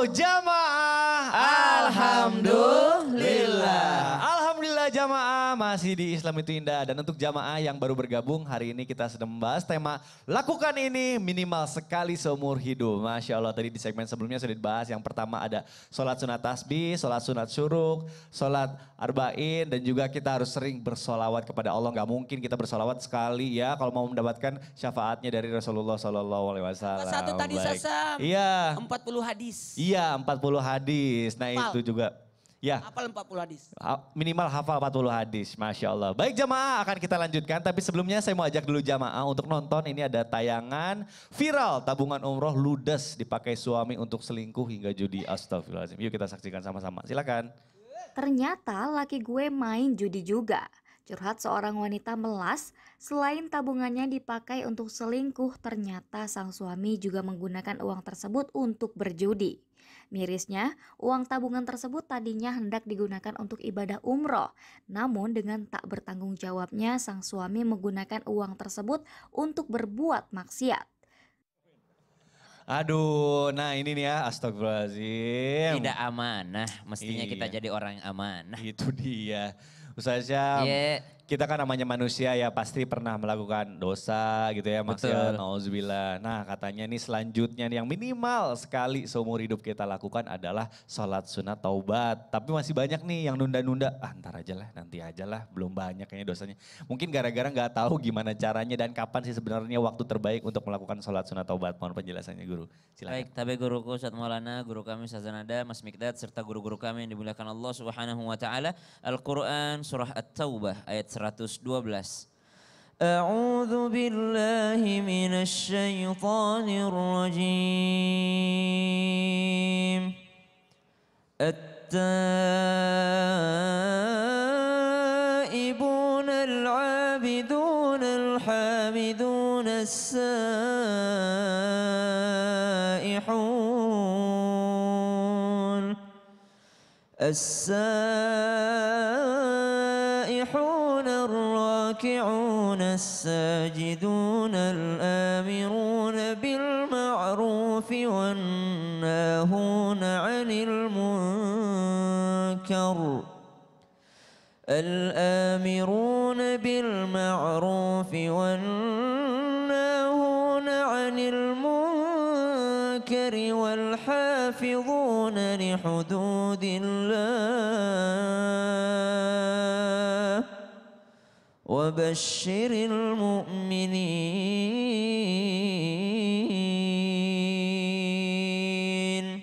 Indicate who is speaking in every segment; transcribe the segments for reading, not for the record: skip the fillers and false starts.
Speaker 1: jamaah.
Speaker 2: Alhamdulillah.
Speaker 1: Alhamdulillah jamaah, masih di Islam itu indah. Dan untuk jamaah yang baru bergabung, hari ini kita sedang membahas tema lakukan ini minimal sekali seumur hidup. Masya Allah, tadi di segmen sebelumnya sudah dibahas. Yang pertama ada sholat sunat tasbih, sholat sunat syuruk, sholat arba'in. Dan juga kita harus sering bersolawat kepada Allah. Gak mungkin kita bersolawat sekali ya kalau mau mendapatkan syafaatnya dari Rasulullah SAW.
Speaker 2: Satu tadi Sasam,
Speaker 1: Iya.
Speaker 2: 40 hadis.
Speaker 1: Iya, 40 hadis. Nah
Speaker 2: Hafal.
Speaker 1: itu juga. Ya,
Speaker 2: Hafal 40 hadis.
Speaker 1: minimal hafal 40 hadis. Masya Allah. Baik jamaah, akan kita lanjutkan. Tapi sebelumnya saya mau ajak dulu jamaah untuk nonton. Ini ada tayangan viral tabungan umroh ludes dipakai suami untuk selingkuh hingga judi. Astagfirullahaladzim. Yuk kita saksikan sama-sama. Silakan.
Speaker 3: Ternyata laki gue main judi juga. Curhat seorang wanita melas, selain tabungannya dipakai untuk selingkuh, ternyata sang suami juga menggunakan uang tersebut untuk berjudi. Mirisnya, uang tabungan tersebut tadinya hendak digunakan untuk ibadah umroh. Namun dengan tak bertanggung jawabnya, sang suami menggunakan uang tersebut untuk berbuat maksiat.
Speaker 1: Aduh, nah ini nih ya, astagfirullahaladzim.
Speaker 4: Tidak amanah, mestinya kita
Speaker 1: Iya.
Speaker 4: jadi orang yang amanah.
Speaker 1: Itu dia. Ustaz Syam,
Speaker 4: Iya.
Speaker 1: kita kan namanya manusia ya pasti pernah melakukan dosa gitu ya maksiat,
Speaker 4: Betul.
Speaker 1: nauzubillah. Nah katanya nih selanjutnya nih yang minimal sekali seumur hidup kita lakukan adalah sholat sunat taubat. Tapi masih banyak nih yang nunda-nunda, ntar aja lah, nanti aja lah, belum banyak kayaknya dosanya. Mungkin gara-gara gak tahu gimana caranya dan kapan sih sebenarnya waktu terbaik untuk melakukan sholat sunat taubat. Mohon penjelasannya guru, silakan.
Speaker 4: Baik, tapi guruku Ustaz Maulana, guru kami Ustaz Zanada, Mas Mikdad, serta guru-guru kami yang dimuliakan Allah Subhanahu wa taala. Al-Qur'an surah At-Taubah ayat 112. A'udzu billahi minasy syaithanir rajim. At-taibun al-'abidun al-hamidun as-saihun السائحون الراكعون الساجدون الآمرون بالمعروف والناهون عن المنكر الآمرون بالمعروف والناهون عن المنكر والحافظون لحدود الله وبشر المؤمنين.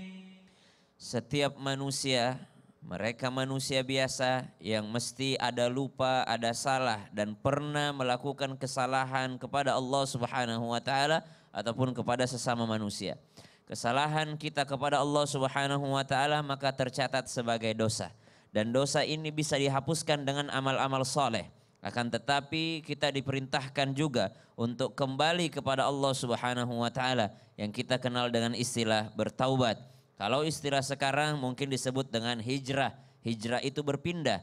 Speaker 4: Setiap manusia, mereka manusia biasa yang mesti ada lupa, ada salah dan pernah melakukan kesalahan kepada Allah Subhanahu wa taala ataupun kepada sesama manusia. Kesalahan kita kepada Allah Subhanahu wa taala maka tercatat sebagai dosa dan dosa ini bisa dihapuskan dengan amal-amal soleh. Akan tetapi kita diperintahkan juga untuk kembali kepada Allah Subhanahu wa taala yang kita kenal dengan istilah bertaubat. Kalau istilah sekarang mungkin disebut dengan hijrah. Hijrah itu berpindah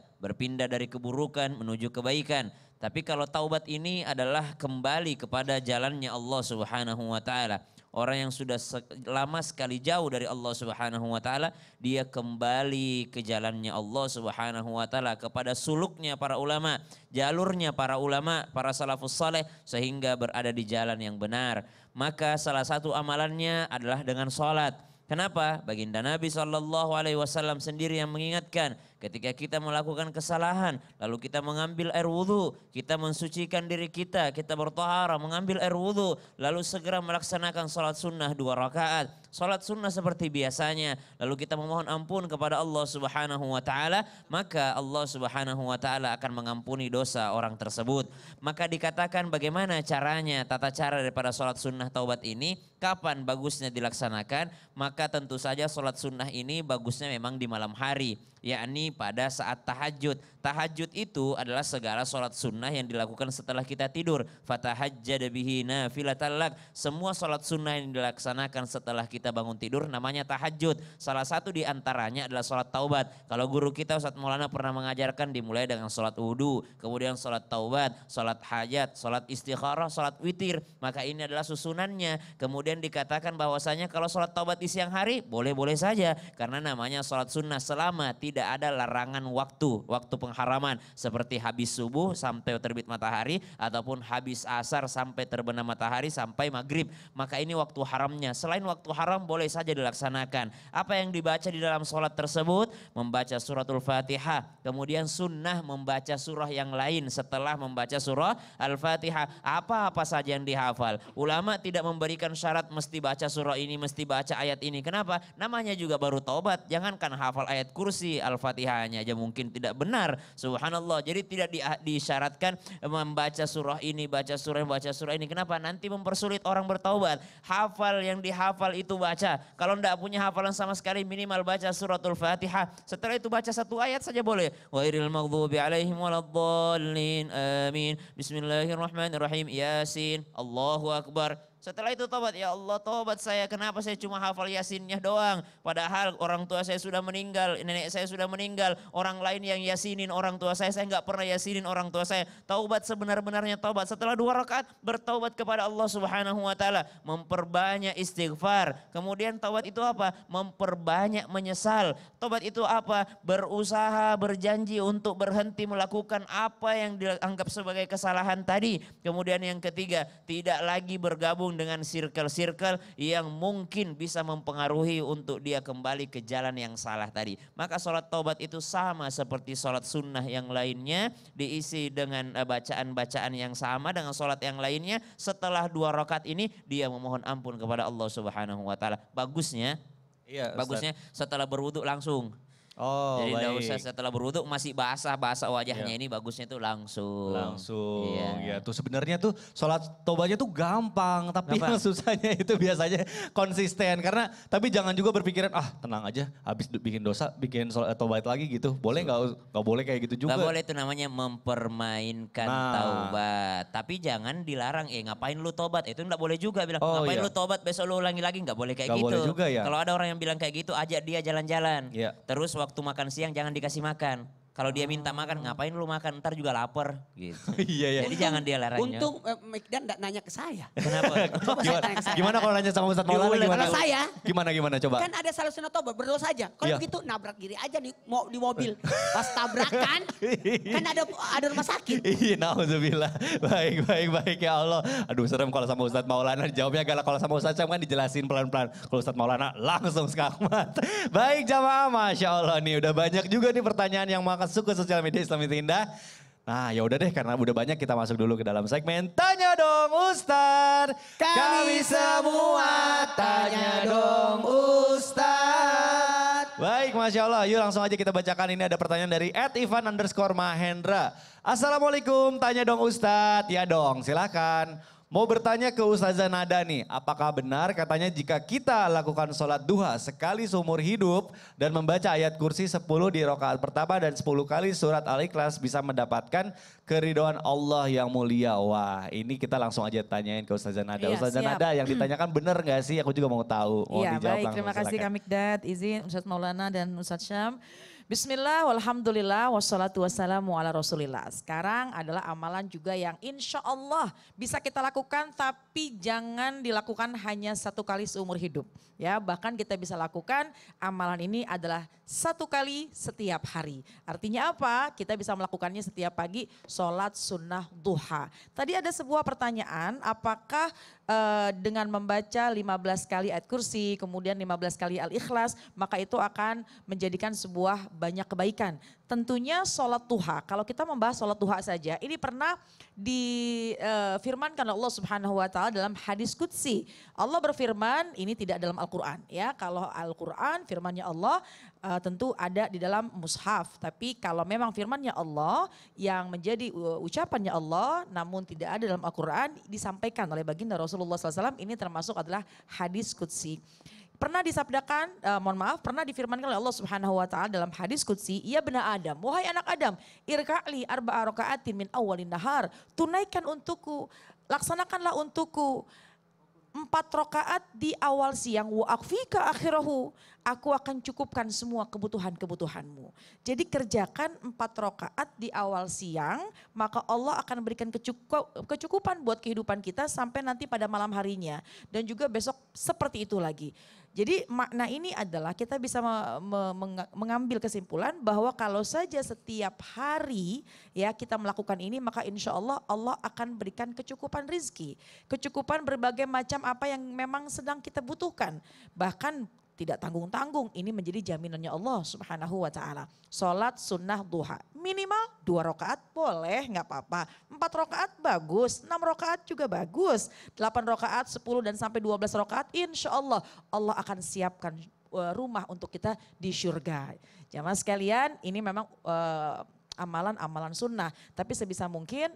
Speaker 4: dari keburukan menuju kebaikan. Tapi kalau taubat ini adalah kembali kepada jalannya Allah Subhanahu wa taala. Orang yang sudah lama sekali jauh dari Allah Subhanahu wa taala, dia kembali ke jalannya Allah Subhanahu wa taala, kepada suluknya para ulama, jalurnya para ulama, para salafus saleh sehingga berada di jalan yang benar. Maka salah satu amalannya adalah dengan salat. Kenapa? Baginda Nabi SAW sendiri yang mengingatkan ketika kita melakukan kesalahan, lalu kita mengambil air wudhu, kita mensucikan diri kita bertaharah, mengambil air wudhu, lalu segera melaksanakan salat sunnah 2 rakaat. Salat sunnah seperti biasanya, lalu kita memohon ampun kepada Allah Subhanahu wa taala, maka Allah Subhanahu wa taala akan mengampuni dosa orang tersebut. Maka dikatakan bagaimana caranya, tata cara daripada salat sunnah taubat ini, kapan bagusnya dilaksanakan? Maka tentu saja salat sunnah ini bagusnya memang di malam hari. yakni pada saat tahajud. Tahajud itu adalah segala sholat sunnah yang dilakukan setelah kita tidur. Fatahajjada bihi nafilatan lak. Semua sholat sunnah yang dilaksanakan setelah kita bangun tidur namanya tahajud. Salah satu di antaranya adalah sholat taubat. Kalau guru kita Ustadz Maulana pernah mengajarkan dimulai dengan sholat wudhu, kemudian sholat taubat, sholat hajat, sholat istikharah, sholat witir. Maka ini adalah susunannya. Kemudian dikatakan bahwasanya kalau sholat taubat di siang hari boleh-boleh saja. Karena namanya sholat sunnah selama tidak ada larangan waktu pengharaman. Seperti habis subuh sampai terbit matahari ataupun habis asar sampai terbenam matahari sampai maghrib. Maka ini waktu haramnya. Selain waktu haram boleh saja dilaksanakan. Apa yang dibaca di dalam sholat tersebut? Membaca suratul Fatihah. Kemudian sunnah membaca surah yang lain setelah membaca surah Al-Fatihah. Apa-apa saja yang dihafal. Ulama tidak memberikan syarat mesti baca surah ini, mesti baca ayat ini. Kenapa? Namanya juga baru taubat. Jangankan hafal ayat kursi, Al-Fatihahnya aja mungkin tidak benar. Subhanallah. Jadi tidak disyaratkan membaca surah ini, baca surah ini. Kenapa? Nanti mempersulit orang bertaubat. Hafal yang dihafal itu baca. Kalau tidak punya hafalan sama sekali minimal baca suratul Fatihah. Setelah itu baca satu ayat saja boleh. Ghairil maghdubi alaihim waladdallin. Amin. Bismillahirrahmanirrahim. Yasin. Allahu Akbar. Setelah itu tobat, ya Allah tobat saya, kenapa saya cuma hafal yasinnya doang. Padahal orang tua saya sudah meninggal, nenek saya sudah meninggal. Orang lain yang yasinin orang tua saya nggak pernah yasinin orang tua saya. Taubat sebenar-benarnya taubat. Setelah 2 rakaat bertaubat kepada Allah Subhanahu wa taala. Memperbanyak istighfar. Kemudian taubat itu apa? Memperbanyak menyesal. Taubat itu apa? Berusaha, berjanji untuk berhenti melakukan apa yang dianggap sebagai kesalahan tadi. Kemudian yang ketiga, tidak lagi bergabung dengan circle-circle yang mungkin bisa mempengaruhi untuk dia kembali ke jalan yang salah tadi. Maka sholat taubat itu sama seperti sholat sunnah yang lainnya, diisi dengan bacaan-bacaan yang sama dengan sholat yang lainnya. Setelah 2 rakaat ini dia memohon ampun kepada Allah Subhanahu wa taala. Bagusnya setelah berwudu langsung.
Speaker 1: Oh,
Speaker 4: jadi tidak
Speaker 1: baik.
Speaker 4: usah setelah berwudu masih basah wajahnya, ini bagusnya itu langsung.
Speaker 1: Ya tuh sebenarnya tuh sholat taubatnya tuh gampang, tapi yang susahnya itu biasanya konsisten. Karena tapi jangan juga berpikiran tenang aja, habis bikin dosa bikin sholat taubat lagi gitu. Boleh nggak boleh kayak gitu juga.
Speaker 4: Nggak boleh, itu namanya mempermainkan taubat. Tapi jangan dilarang, ngapain lu taubat, itu nggak boleh juga bilang. Ngapain lu taubat besok lu ulangi lagi, nggak boleh kayak
Speaker 1: gitu.
Speaker 4: Boleh
Speaker 1: juga ya.
Speaker 4: Kalau ada orang yang bilang kayak gitu, ajak dia jalan-jalan.
Speaker 1: Ya.
Speaker 4: Terus waktu makan siang jangan dikasih makan. Kalau dia minta makan, ngapain lu makan, ntar juga lapar gitu.
Speaker 1: Iya.
Speaker 4: Jadi jangan dia larangnya.
Speaker 2: Untung Mikdan enggak nanya ke saya.
Speaker 4: Kenapa?
Speaker 2: Coba saya tanya ke saya.
Speaker 1: Gimana kalau nanya sama Ustadz Maulana gimana?
Speaker 2: Kalau saya.
Speaker 1: Gimana coba?
Speaker 2: Kan ada salah sunnah taubat, berdoa saja. Kalau begitu nabrak diri aja di mobil. Pas tabrakan, kan ada rumah sakit.
Speaker 1: Iya, nauzubillah. Baik ya Allah. Aduh serem kalau sama Ustadz Maulana dijawabnya galak, kalau sama Ustadz Syam kan dijelasin pelan-pelan. Kalau Ustadz Maulana langsung skakmat. Baik jamaah, Masya Allah nih udah banyak juga nih pertanyaan yang masuk ke sosial media Islam itu Indah. Nah ya udah deh, karena udah banyak kita masuk dulu ke dalam segmen Tanya Dong Ustadz. Kami semua tanya dong Ustadz. Baik, Masya Allah. Yuk langsung aja kita bacakan, ini ada pertanyaan dari @ivan_mahendra. Assalamualaikum, tanya dong Ustadz. Ya dong, silakan. Mau bertanya ke Ustazah Nada nih, apakah benar katanya jika kita lakukan sholat duha sekali seumur hidup dan membaca ayat kursi 10 di rakaat pertama dan 10 kali surat Al-Ikhlas bisa mendapatkan keridhaan Allah yang mulia? Wah, ini kita langsung aja tanyain ke Ustazah Nada.
Speaker 5: Iya,
Speaker 1: Ustazah
Speaker 5: siap.
Speaker 1: Nada, yang ditanyakan benar gak sih? Aku juga mau tahu. Mau
Speaker 5: Iya
Speaker 1: dijawab
Speaker 5: baik,
Speaker 1: langsung,
Speaker 5: terima kasih
Speaker 1: silakan.
Speaker 5: Kak Mikdad, izin Ustadz Maulana dan Ustadz Syam. Bismillah, walhamdulillah, wassalatu wassalamu ala rasulillah. Sekarang adalah amalan juga yang insya Allah bisa kita lakukan, tapi jangan dilakukan hanya 1 kali seumur hidup. Ya, bahkan kita bisa lakukan amalan ini adalah 1 kali setiap hari. Artinya apa? Kita bisa melakukannya setiap pagi, sholat sunnah duha. Tadi ada sebuah pertanyaan, apakah dengan membaca 15 kali ayat kursi, kemudian 15 kali Al-Ikhlas, maka itu akan menjadikan sebuah banyak kebaikan. Tentunya sholat duha, kalau kita membahas sholat duha saja, ini pernah difirmankan oleh Allah Subhanahu wa taala dalam hadis qudsi. Allah berfirman, ini tidak dalam Al-Qur'an ya. Kalau Al-Qur'an firmannya Allah tentu ada di dalam mushaf, tapi kalau memang firmannya Allah yang menjadi ucapannya Allah namun tidak ada dalam Al-Qur'an, disampaikan oleh baginda Rasulullah SAW, ini termasuk adalah hadis qudsi. pernah disabdakan, pernah difirmankan oleh Allah Subhanahu wa taala dalam hadis qudsi, "Ya bena Adam, wahai anak Adam, irka'li arba'a raka'atin min awwalin nahar." Tunaikan untukku, laksanakanlah untukku 4 rakaat di awal siang, wa akfika akhirahu. Aku akan cukupkan semua kebutuhan-kebutuhanmu. Jadi kerjakan 4 rakaat di awal siang, maka Allah akan berikan kecukupan buat kehidupan kita sampai nanti pada malam harinya. Dan juga besok seperti itu lagi. Jadi makna ini adalah kita bisa mengambil kesimpulan bahwa kalau saja setiap hari ya kita melakukan ini, maka insya Allah Allah akan berikan kecukupan rizki. Kecukupan berbagai macam apa yang memang sedang kita butuhkan. Bahkan tidak tanggung-tanggung, ini menjadi jaminannya Allah Subhanahu wa taala. Salat sunnah duha, minimal 2 rakaat boleh, nggak apa-apa. 4 rakaat bagus, 6 rakaat juga bagus. 8 rakaat, 10 dan sampai 12 rakaat, insya Allah Allah akan siapkan rumah untuk kita di syurga. Jamaah sekalian, ini memang amalan-amalan sunnah, tapi sebisa mungkin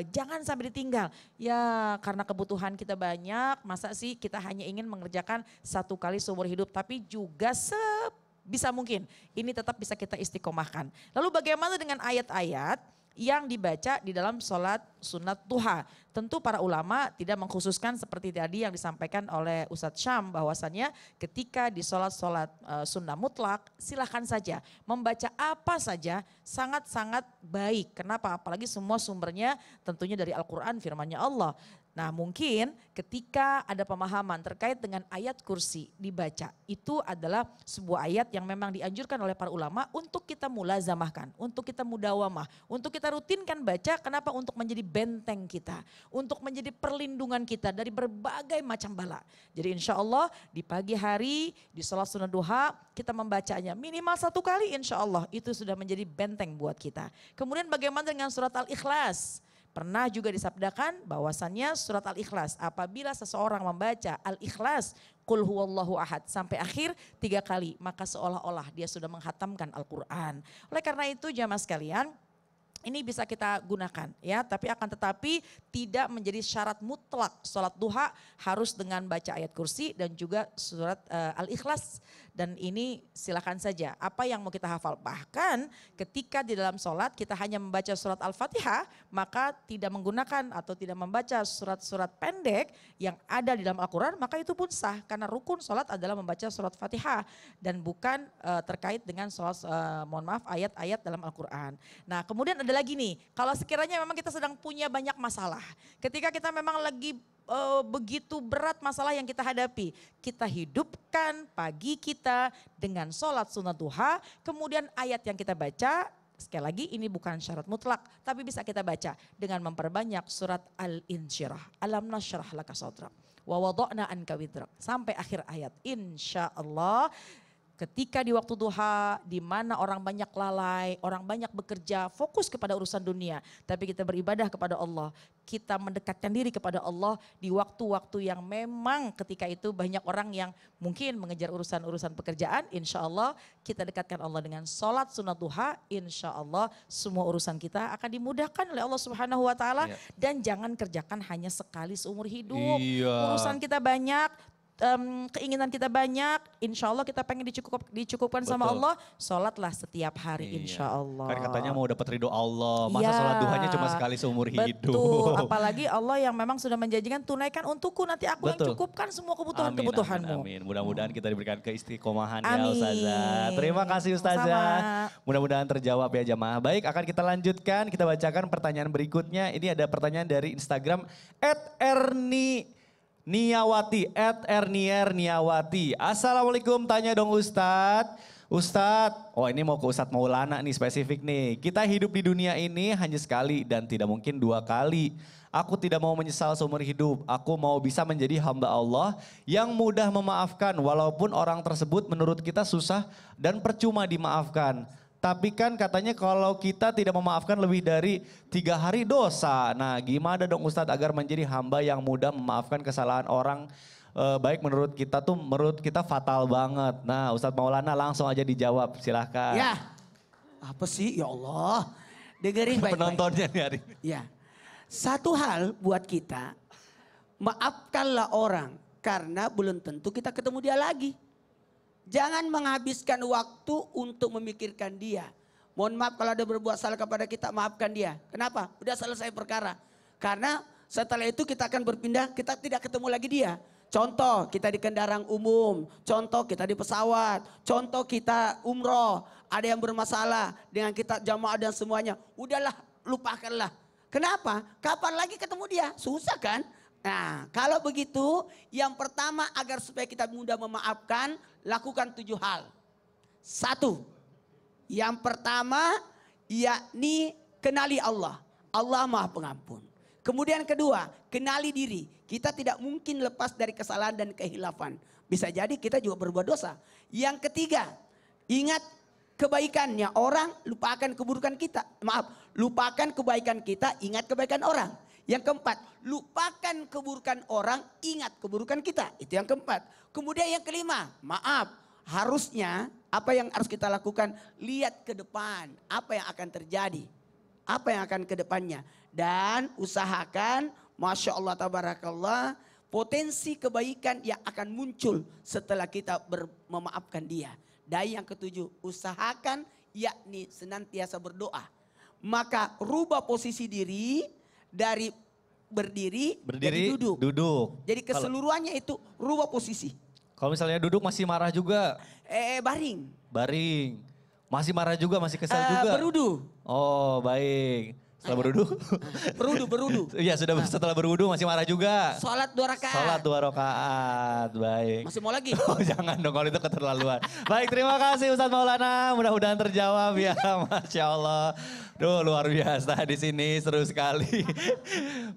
Speaker 5: jangan sampai ditinggal. Ya karena kebutuhan kita banyak, masa sih kita hanya ingin mengerjakan 1 kali seumur hidup, tapi juga sebisa mungkin ini tetap bisa kita istiqomahkan. Lalu bagaimana dengan ayat-ayat yang dibaca di dalam sholat sunat duha? Tentu para ulama tidak mengkhususkan seperti tadi yang disampaikan oleh Ustadz Syam, bahwasannya ketika di sholat-sholat sunnah mutlak silahkan saja membaca apa saja, sangat-sangat baik. Kenapa? Apalagi semua sumbernya tentunya dari Al-Quran, firmannya Allah. Nah mungkin ketika ada pemahaman terkait dengan ayat kursi dibaca, itu adalah sebuah ayat yang memang dianjurkan oleh para ulama untuk kita mulazamahkan, untuk kita mudawamah, untuk kita rutinkan baca. Kenapa? Untuk menjadi benteng kita, untuk menjadi perlindungan kita dari berbagai macam bala. Jadi insya Allah di pagi hari di sholat sunnah duha kita membacanya minimal 1 kali, insya Allah itu sudah menjadi benteng buat kita. Kemudian bagaimana dengan surat Al-Ikhlas? Pernah juga disabdakan bahwasannya surat Al-Ikhlas, apabila seseorang membaca Al-Ikhlas, Qul huwallahu ahad sampai akhir 3 kali, maka seolah-olah dia sudah menghatamkan Al-Quran. Oleh karena itu jamaah sekalian, ini bisa kita gunakan ya, tapi akan tetapi tidak menjadi syarat mutlak sholat duha harus dengan baca ayat kursi dan juga surat Al-Ikhlas. Dan ini silakan saja apa yang mau kita hafal. Bahkan ketika di dalam sholat kita hanya membaca surat Al-Fatihah, maka tidak menggunakan atau tidak membaca surat-surat pendek yang ada di dalam Al-Quran, maka itu pun sah. Karena rukun sholat adalah membaca surat Fatihah dan bukan terkait dengan sholat, ayat-ayat dalam Al-Quran. Nah kemudian ada lagi nih, kalau sekiranya memang kita sedang punya banyak masalah, ketika kita memang lagi begitu berat masalah yang kita hadapi, kita hidupkan pagi kita dengan sholat sunat duha, kemudian ayat yang kita baca, sekali lagi ini bukan syarat mutlak, tapi bisa kita baca dengan memperbanyak surat Al-Insyirah, Alam nasyrah laka sadrak, wa wada'na anka widrak, sampai akhir ayat. Insya Allah ketika di waktu duha, di mana orang banyak lalai, orang banyak bekerja, fokus kepada urusan dunia. Tapi kita beribadah kepada Allah, kita mendekatkan diri kepada Allah di waktu-waktu yang memang ketika itu banyak orang yang mungkin mengejar urusan-urusan pekerjaan. Insya Allah kita dekatkan Allah dengan sholat sunat duha, insya Allah semua urusan kita akan dimudahkan oleh Allah Subhanahu wa taala. Dan jangan kerjakan hanya sekali seumur hidup. Urusan kita banyak, keinginan kita banyak, insya Allah kita pengen dicukupkan sama Allah, sholatlah setiap hari insya Allah.
Speaker 1: Kan katanya mau dapat ridho Allah, masa sholat duhanya cuma sekali seumur hidup.
Speaker 5: Betul, apalagi Allah yang memang sudah menjanjikan tunaikan untukku, nanti aku yang cukupkan semua kebutuhan-kebutuhanmu.
Speaker 1: Amin. Mudah-mudahan kita diberikan keistiqomahan ya Ustazah. Terima kasih Ustazah. Mudah-mudahan terjawab ya jamaah. Baik, akan kita lanjutkan, kita bacakan pertanyaan berikutnya. Ini ada pertanyaan dari Instagram @erniawati, @erniawati. Assalamualaikum, tanya dong Ustadz. Ustadz, oh ini mau ke Ustadz Maulana nih spesifik nih. Kita hidup di dunia ini hanya sekali dan tidak mungkin 2 kali. Aku tidak mau menyesal seumur hidup. Aku mau bisa menjadi hamba Allah yang mudah memaafkan walaupun orang tersebut menurut kita susah dan percuma dimaafkan. Tapi kan katanya kalau kita tidak memaafkan lebih dari 3 hari dosa. Nah gimana dong Ustadz agar menjadi hamba yang mudah memaafkan kesalahan orang baik menurut kita fatal banget. Nah Ustadz Maulana langsung aja dijawab, silahkan.
Speaker 2: Ya, apa sih ya Allah. Dengerin baik-baik.
Speaker 1: Penontonnya nih hari ini.
Speaker 2: Ya, satu hal buat kita, maafkanlah orang karena belum tentu kita ketemu dia lagi. Jangan menghabiskan waktu untuk memikirkan dia. Mohon maaf kalau ada berbuat salah kepada kita, maafkan dia. Kenapa? Udah selesai perkara. Karena setelah itu kita akan berpindah, kita tidak ketemu lagi dia. Contoh kita di kendaraan umum, contoh kita di pesawat, contoh kita umroh. Ada yang bermasalah dengan kita jamaah dan semuanya. Udahlah, lupakanlah. Kenapa? Kapan lagi ketemu dia? Susah kan? Nah, kalau begitu yang pertama agar supaya kita mudah memaafkan, lakukan 7 hal. 1, yang pertama yakni kenali Allah. Allah Maha Pengampun. Kemudian kedua, kenali diri. Kita tidak mungkin lepas dari kesalahan dan kehilafan. Bisa jadi kita juga berbuat dosa. Yang ketiga, ingat kebaikannya orang, lupakan keburukan kita. Maaf, lupakan kebaikan kita, ingat kebaikan orang. Yang keempat, lupakan keburukan orang, ingat keburukan kita. Itu yang keempat. Kemudian yang kelima, maaf, harusnya apa yang harus kita lakukan? Lihat ke depan, apa yang akan terjadi. Apa yang akan ke depannya. Dan usahakan, Masya Allah Tabarakallah, potensi kebaikan yang akan muncul setelah kita memaafkan dia. Dan yang ketujuh, usahakan yakni senantiasa berdoa. Maka rubah posisi diri dari berdiri jadi duduk. Jadi keseluruhannya itu rubah posisi.
Speaker 1: Kalau misalnya duduk masih marah juga.
Speaker 2: Baring.
Speaker 1: Baring. Masih marah juga, masih kesal juga.
Speaker 2: Berudu.
Speaker 1: Oh baik. Setelah berudu?
Speaker 2: Berudu.
Speaker 1: Iya sudah setelah berudu masih marah juga.
Speaker 2: Sholat 2 rakaat.
Speaker 1: Sholat 2 rakaat, baik.
Speaker 2: Masih mau lagi?
Speaker 1: Oh jangan dong kalau itu keterlaluan. Baik terima kasih Ustadz Maulana, mudah-mudahan terjawab ya. Masya Allah. Duh luar biasa di sini, seru sekali.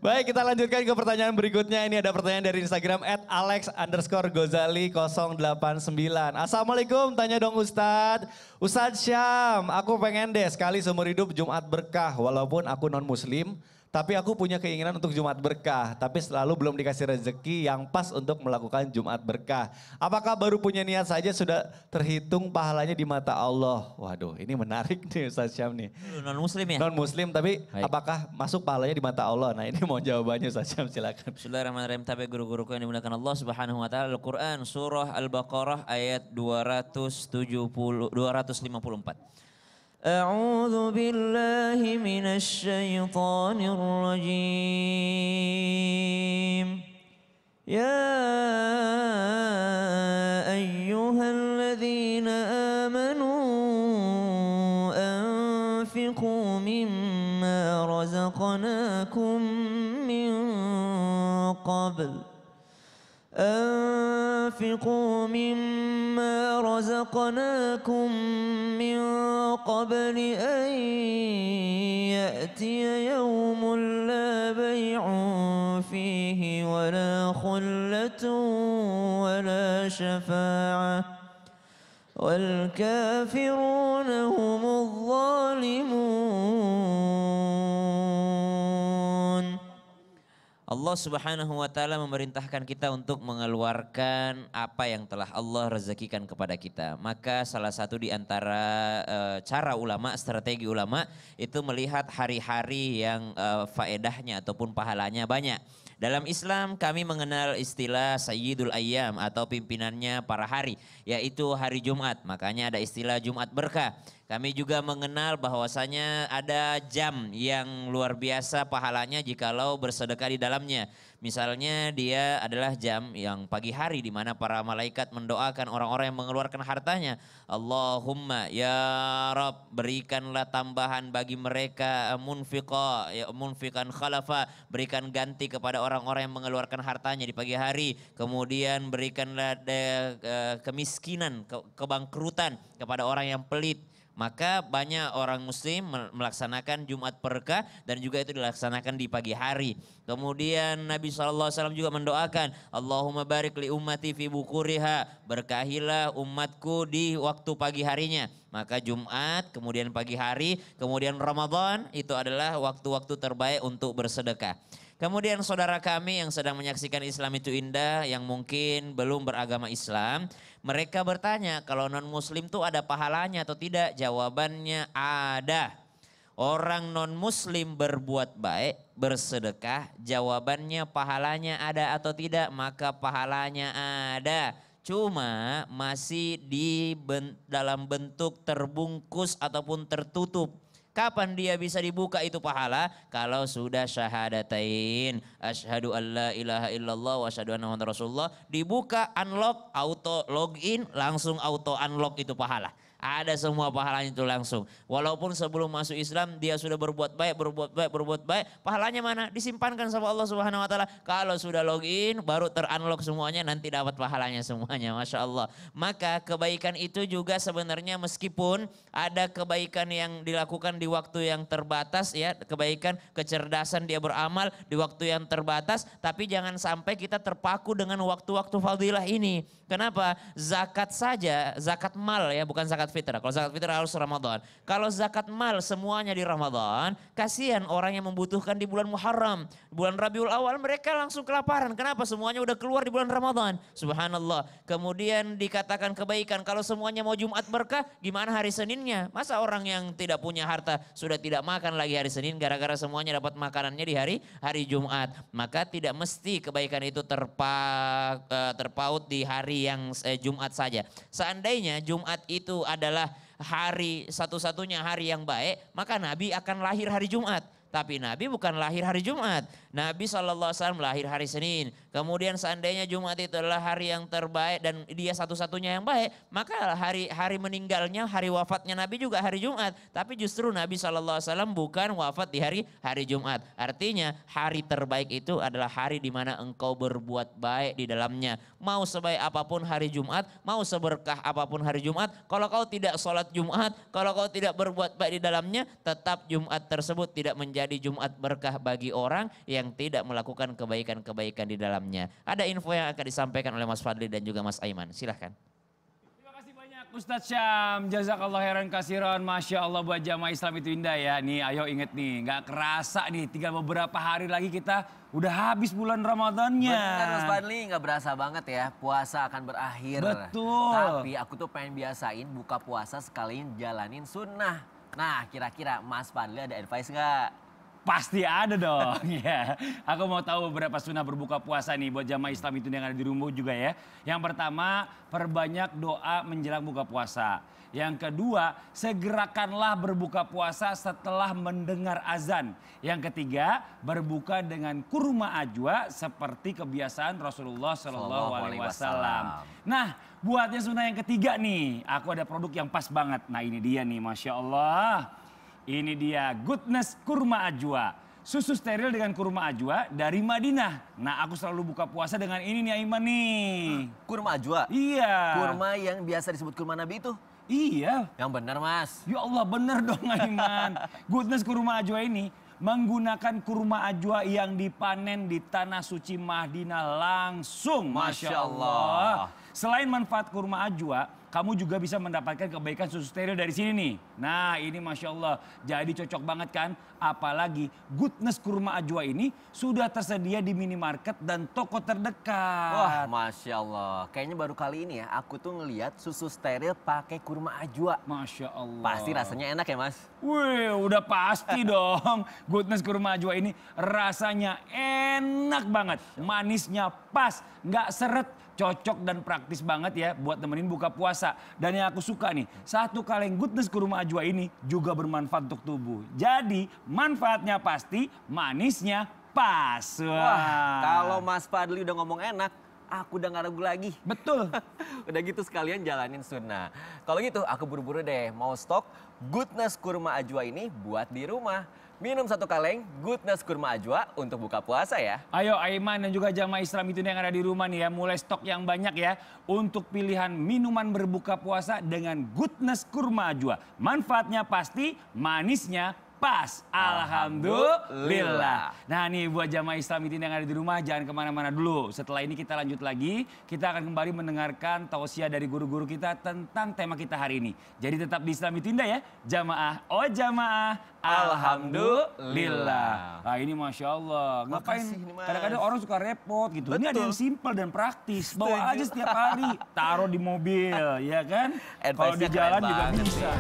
Speaker 1: Baik kita lanjutkan ke pertanyaan berikutnya. Ini ada pertanyaan dari Instagram @alex_gozali089. Assalamualaikum, tanya dong Ustadz. Ustadz Syam, aku pengen deh sekali seumur hidup Jumat berkah. Walaupun aku non muslim, tapi aku punya keinginan untuk Jumat berkah. Tapi selalu belum dikasih rezeki yang pas untuk melakukan Jumat berkah. Apakah baru punya niat saja sudah terhitung pahalanya di mata Allah? Waduh ini menarik nih Ustadz Syam nih.
Speaker 4: Non muslim ya?
Speaker 1: Non muslim tapi
Speaker 4: Baik.
Speaker 1: apakah masuk pahalanya di mata Allah? Nah ini mau jawabannya Ustadz Syam silakan.
Speaker 4: Bismillahirrahmanirrahim. Tapi guru-guruku yang dimuliakan Allah Subhanahu wa taala, Al-Qur'an surah Al-Baqarah ayat 254. A'udzu billahi minasy syaithanir rajim. Ya ayyuhalladzina amanu anfiqu mimma razaqnakum min qabl أنفقوا مما رزقناكم من قبل أن يأتي يوم لا بيع فيه ولا خلة ولا شفاعة والكافرون هم الظالمون. Allah Subhanahu wa taala memerintahkan kita untuk mengeluarkan apa yang telah Allah rezekikan kepada kita. Maka salah satu di antara cara ulama, strategi ulama itu melihat hari-hari yang faedahnya ataupun pahalanya banyak. Dalam Islam kami mengenal istilah Sayyidul Ayyam atau pimpinannya para hari, yaitu hari Jumat. Makanya ada istilah Jumat berkah. Kami juga mengenal bahwasanya ada jam yang luar biasa pahalanya jikalau bersedekah di dalamnya. Misalnya dia adalah jam yang pagi hari di mana para malaikat mendoakan orang-orang yang mengeluarkan hartanya. Allahumma ya Rabb berikanlah tambahan bagi mereka munfiqan khalafa, berikan ganti kepada orang-orang yang mengeluarkan hartanya di pagi hari. Kemudian berikanlah kemiskinan, kebangkrutan kepada orang yang pelit. Maka banyak orang muslim melaksanakan Jumat berkah dan juga itu dilaksanakan di pagi hari. Kemudian Nabi SAW juga mendoakan, Allahumma barik li ummati fi bukuriha, berkahilah umatku di waktu pagi harinya. Maka Jumat, kemudian pagi hari, kemudian Ramadan itu adalah waktu-waktu terbaik untuk bersedekah. Kemudian saudara kami yang sedang menyaksikan Islam itu indah yang mungkin belum beragama Islam. Mereka bertanya kalau non muslim itu ada pahalanya atau tidak? Jawabannya ada. Orang non muslim berbuat baik, bersedekah, jawabannya pahalanya ada atau tidak? Maka pahalanya ada. Cuma masih dalam bentuk terbungkus ataupun tertutup. Kapan dia bisa dibuka itu pahala? Kalau sudah syahadatain. Asyhadu an la ilaha illallah wa asyhadu anna muhammadar rasulullah. Dibuka, unlock, auto login, langsung auto unlock itu pahala. Ada semua pahalanya itu langsung. Walaupun sebelum masuk Islam dia sudah berbuat baik. Pahalanya mana? Disimpankan sama Allah Subhanahu wa taala. Kalau sudah login baru terunlock semuanya, nanti dapat pahalanya semuanya. Masya Allah. Maka kebaikan itu juga sebenarnya meskipun ada kebaikan yang dilakukan di waktu yang terbatas ya. Kebaikan, kecerdasan dia beramal di waktu yang terbatas. Tapi jangan sampai kita terpaku dengan waktu-waktu fadilah ini. Kenapa? Zakat saja, zakat mal ya, bukan zakat fitrah. Kalau zakat fitrah harus Ramadan. Kalau zakat mal semuanya di Ramadan, kasihan orang yang membutuhkan di bulan Muharram. Bulan Rabiul Awal mereka langsung kelaparan. Kenapa? Semuanya udah keluar di bulan Ramadan. Subhanallah. Kemudian dikatakan kebaikan. Kalau semuanya mau Jumat berkah, gimana hari Seninnya? Masa orang yang tidak punya harta sudah tidak makan lagi hari Senin gara-gara semuanya dapat makanannya di hari Jumat. Maka tidak mesti kebaikan itu terpaut di hari yang Jumat saja. Seandainya Jumat itu adalah hari satu-satunya hari yang baik, maka Nabi akan lahir hari Jumat. Tapi Nabi bukan lahir hari Jumat. Nabi SAW lahir hari Senin. Kemudian seandainya Jumat itu adalah hari yang terbaik dan dia satu-satunya yang baik, maka hari meninggalnya, hari wafatnya Nabi juga hari Jumat. Tapi justru Nabi SAW bukan wafat di hari Jumat. Artinya hari terbaik itu adalah hari di mana engkau berbuat baik di dalamnya. Mau sebaik apapun hari Jumat, mau seberkah apapun hari Jumat, kalau kau tidak sholat Jumat, kalau kau tidak berbuat baik di dalamnya, tetap Jumat tersebut tidak menjadi Jumat berkah bagi orang yang tidak melakukan kebaikan-kebaikan di dalamnya. Ada info yang akan disampaikan oleh Mas Fadli dan juga Mas Aiman. Silahkan.
Speaker 6: Terima kasih banyak Ustadz Syam. Jazakallah khairan kasiran. Masya Allah buat jamaah Islam itu indah ya. Nih ayo inget nih, gak kerasa nih tinggal beberapa hari lagi kita udah habis bulan Ramadannya.
Speaker 7: Benar Mas Fadli, gak berasa banget ya puasa akan berakhir.
Speaker 6: Betul.
Speaker 7: Tapi aku tuh pengen biasain buka puasa sekalian jalanin sunnah. Nah kira-kira Mas Fadli ada advice gak?
Speaker 6: Pasti ada dong ya. Aku mau tahu beberapa sunnah berbuka puasa nih buat jamaah Islam itu yang ada di rumah juga ya. Yang pertama, perbanyak doa menjelang buka puasa. Yang kedua, segerakanlah berbuka puasa setelah mendengar azan. Yang ketiga, berbuka dengan kurma ajwa seperti kebiasaan Rasulullah SAW. Nah, buatnya sunnah yang ketiga nih, aku ada produk yang pas banget. Nah ini dia nih, Masya Allah. Ini dia Goodness Kurma Ajwa. Susu steril dengan kurma ajwa dari Madinah. Nah aku selalu buka puasa dengan ini nih Aiman nih.
Speaker 7: Kurma ajwa?
Speaker 6: Iya.
Speaker 7: Kurma yang biasa disebut kurma Nabi itu?
Speaker 6: Iya.
Speaker 7: Yang benar Mas.
Speaker 6: Ya Allah benar dong Aiman. Goodness Kurma Ajwa ini menggunakan kurma ajwa yang dipanen di tanah suci Madinah langsung. Masya Allah. Selain manfaat kurma ajwa, kamu juga bisa mendapatkan kebaikan susu steril dari sini nih. Nah ini Masya Allah, jadi cocok banget kan? Apalagi Goodness Kurma Ajwa ini sudah tersedia di minimarket dan toko terdekat.
Speaker 7: Wah Masya Allah, kayaknya baru kali ini ya aku tuh ngeliat susu steril pakai kurma ajwa.
Speaker 6: Masya Allah.
Speaker 7: Pasti rasanya enak ya Mas?
Speaker 6: Wih udah pasti dong. Goodness Kurma Ajwa ini rasanya enak banget. Manisnya pas, nggak seret. Cocok dan praktis banget ya buat nemenin buka puasa. Dan yang aku suka nih, satu kaleng Goodness Kurma Ajwa ini juga bermanfaat untuk tubuh. Jadi manfaatnya pasti, manisnya pas.
Speaker 7: Wah, kalau Mas Fadli udah ngomong enak, aku udah gak ragu lagi.
Speaker 6: Betul.
Speaker 7: Udah gitu sekalian jalanin sunnah. Kalau gitu aku buru-buru deh mau stok Goodness Kurma Ajwa ini buat di rumah. Minum satu kaleng Goodness Kurma Ajwa untuk buka puasa ya.
Speaker 6: Ayo Aiman dan juga jamaah Islam itu yang ada di rumah nih ya. Mulai stok yang banyak ya. Untuk pilihan minuman berbuka puasa dengan Goodness Kurma Ajwa. Manfaatnya pasti, manisnya pas. Alhamdulillah. Nah nih buat jamaah Islam itu yang ada di rumah jangan kemana-mana dulu. Setelah ini kita lanjut lagi. Kita akan kembali mendengarkan tausiah dari guru-guru kita tentang tema kita hari ini. Jadi tetap di Islam itu indah ya. Jamaah, oh jamaah. Alhamdulillah. Nah ini Masya Allah. Ngapain? Kadang-kadang orang suka repot gitu. Betul. Ini ada yang simpel dan praktis. Bawa aja setiap hari. Taruh di mobil ya kan. Kalau di jalan juga bisa.